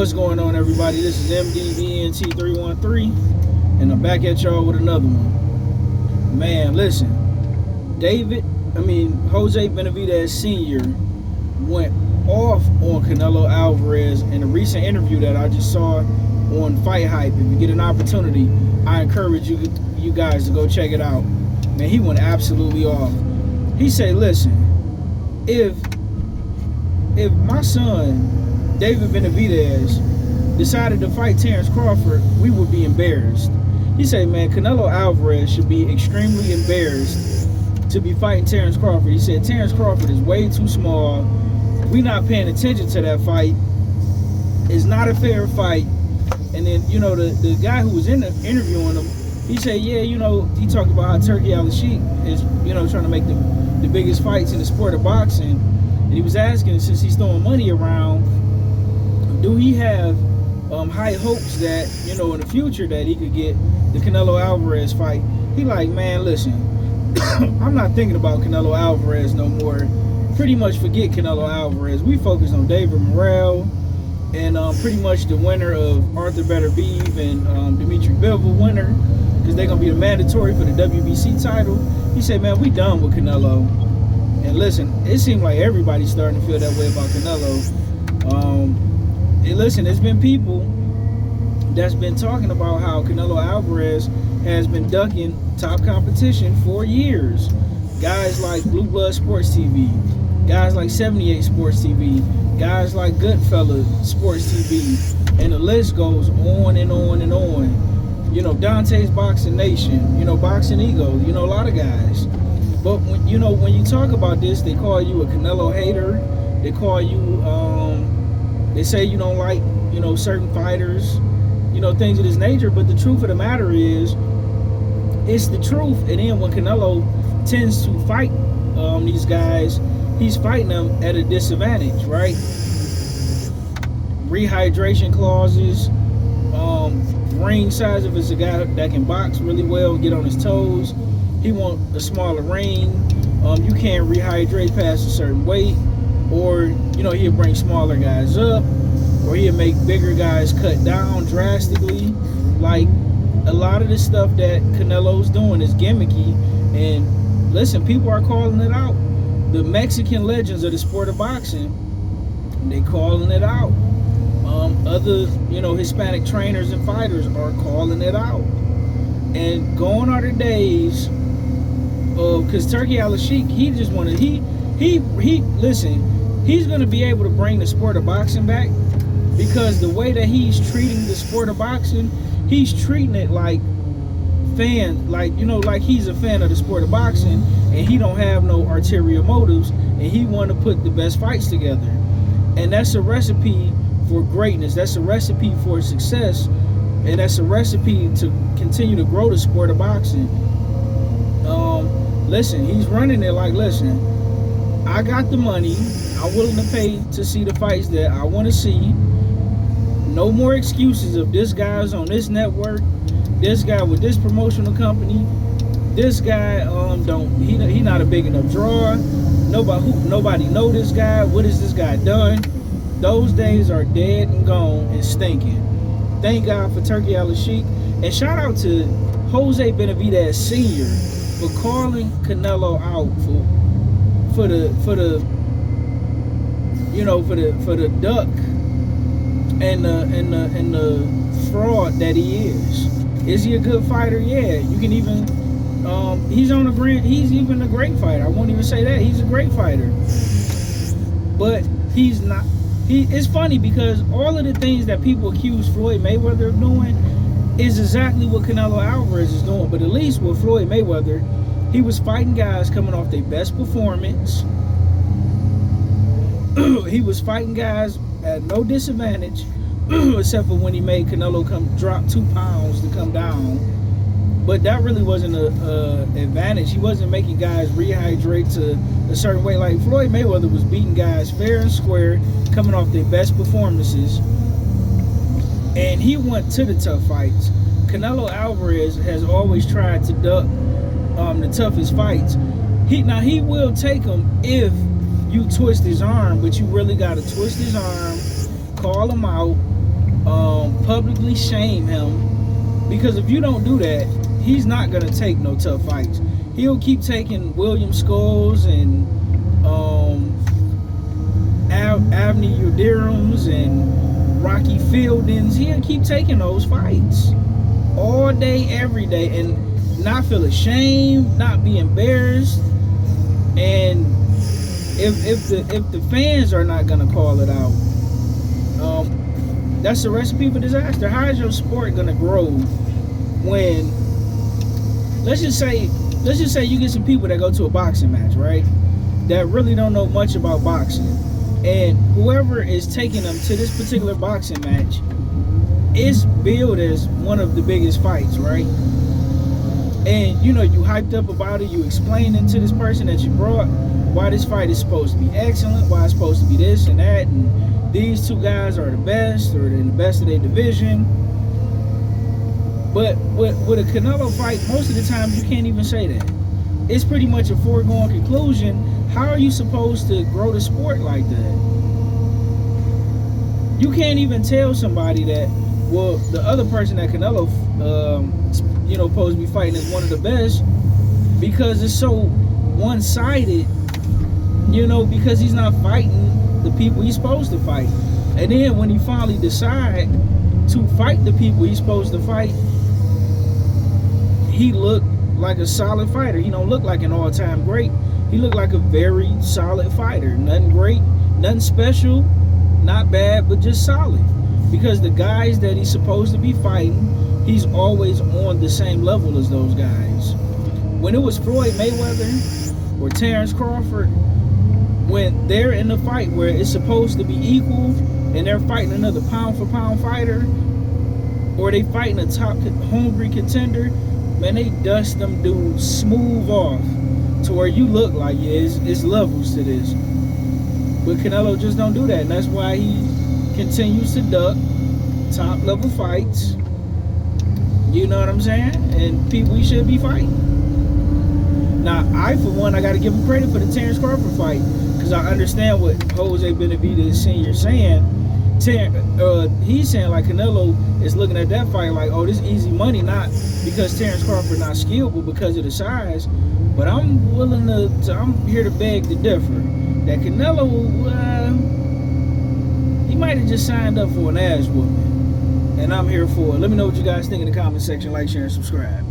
What's going on, everybody? This is MDENT313, and I'm back at y'all with another one. Man, listen, Jose Benavidez Sr. went off on Canelo Alvarez in a recent interview that I just saw on Fight Hype. If you get an opportunity, I encourage you guys to go check it out. Man, he went absolutely off. He said, listen, if my son David Benavidez decided to fight Terence Crawford, we would be embarrassed. He said, man, Canelo Alvarez should be extremely embarrassed to be fighting Terence Crawford. He said, Terence Crawford is way too small. We not paying attention to that fight. It's not a fair fight. And then, the guy who was interviewing him, he said, yeah, he talked about how Turki Alalshikh is, trying to make the biggest fights in the sport of boxing. And he was asking, since he's throwing money around, do he have high hopes that, in the future that he could get the Canelo Alvarez fight? He like, man, listen, I'm not thinking about Canelo Alvarez no more. Pretty much forget Canelo Alvarez. We focus on David Morrell and pretty much the winner of Arthur Beterbiev and Dimitri Bivol winner, because they're going to be the mandatory for the WBC title. He said, man, we done with Canelo. And listen, it seemed like everybody's starting to feel that way about Canelo. Listen, there's been people that's been talking about how Canelo Alvarez has been ducking top competition for years. Guys like Blue Blood Sports TV, guys like 78 Sports TV, guys like Goodfella Sports TV, and the list goes on and on and on. Dante's Boxing Nation, Boxing Ego, a lot of guys. But when you talk about this, they call you a Canelo hater. They call you, they say you don't like, certain fighters, things of this nature. But the truth of the matter is, it's the truth. And then when Canelo tends to fight these guys, he's fighting them at a disadvantage, right? Rehydration clauses, ring size. If it's a guy that can box really well, get on his toes, he want a smaller ring. You can't rehydrate past a certain weight, or he'll bring smaller guys up, or he'll make bigger guys cut down drastically. Like, a lot of the stuff that Canelo's doing is gimmicky, and listen, people are calling it out. The Mexican legends of the sport of boxing, they calling it out. Other Hispanic trainers and fighters are calling it out. And gone are the days of, because Turki Alalshikh, he's going to be able to bring the sport of boxing back, because the way that he's treating the sport of boxing, he's treating it like like he's a fan of the sport of boxing, and he don't have no ulterior motives, and he want to put the best fights together. And that's a recipe for greatness. That's a recipe for success, and that's a recipe to continue to grow the sport of boxing. Listen, he's running it like, listen, I got the money, I'm willing to pay to see the fights that I want to see. No more excuses of this guy's on this network, this guy with this promotional company, this guy he not a big enough draw. Nobody know this guy. What has this guy done? Those days are dead and gone and stinking. Thank God for Turki Alalshikh, and shout out to Jose Benavidez Sr. for calling Canelo out for the duck and the fraud that he is. Is he a good fighter? Yeah. You can even he's even a great fighter. I won't even say that. He's a great fighter. But he's not. It's funny because all of the things that people accuse Floyd Mayweather of doing is exactly what Canelo Alvarez is doing. But at least with Floyd Mayweather, he was fighting guys coming off their best performance. He was fighting guys at no disadvantage, except for when he made Canelo drop 2 pounds to come down. But that really wasn't an advantage. He wasn't making guys rehydrate to a certain way. Like, Floyd Mayweather was beating guys fair and square, coming off their best performances, and he went to the tough fights. Canelo Alvarez has always tried to duck the toughest fights. He will take them if you twist his arm, but you really got to twist his arm, call him out, publicly shame him, because if you don't do that, he's not gonna take no tough fights. He'll keep taking William Skulls and Avni Udirams and Rocky Fieldings. He'll keep taking those fights all day, every day, and not feel ashamed, not be embarrassed. And if the fans are not gonna call it out, that's a recipe for disaster. How is your sport gonna grow when, let's just say you get some people that go to a boxing match, right, that really don't know much about boxing, and whoever is taking them to this particular boxing match is billed as one of the biggest fights, right? And you hyped up about it, you explaining to this person that you brought why this fight is supposed to be excellent, why it's supposed to be this and that, and these two guys are the best, or they're the best of their division. But with a Canelo fight, most of the time you can't even say that. It's pretty much a foregone conclusion. How are you supposed to grow the sport like that? You can't even tell somebody that, well, the other person that Canelo supposed to be fighting is one of the best, because it's so one-sided, because he's not fighting the people he's supposed to fight. And then when he finally decide to fight the people he's supposed to fight, he looked like a solid fighter. He don't look like an all-time great. He looked like a very solid fighter. Nothing great, nothing special, not bad, but just solid. Because the guys that he's supposed to be fighting, he's always on the same level as those guys. When it was Floyd Mayweather or Terrence Crawford, when they're in a fight where it's supposed to be equal and they're fighting another pound-for-pound fighter, or they fighting a top hungry contender, man, they dust them dudes smooth off to where you look like, yeah, it's levels to this. But Canelo just don't do that, and that's why he continues to duck top-level fights. You know what I'm saying? And people he should be fighting. Now, for one, I got to give him credit for the Terrence Crawford fight, because I understand what Jose Benavidez Sr. is saying. He's saying like Canelo is looking at that fight like, oh, this is easy money, not because Terrence Crawford not skilled, but because of the size. But I'm here to beg to differ. That Canelo, he might have just signed up for an ass whooping. And I'm here for it. Let me know what you guys think in the comment section. Like, share, and subscribe.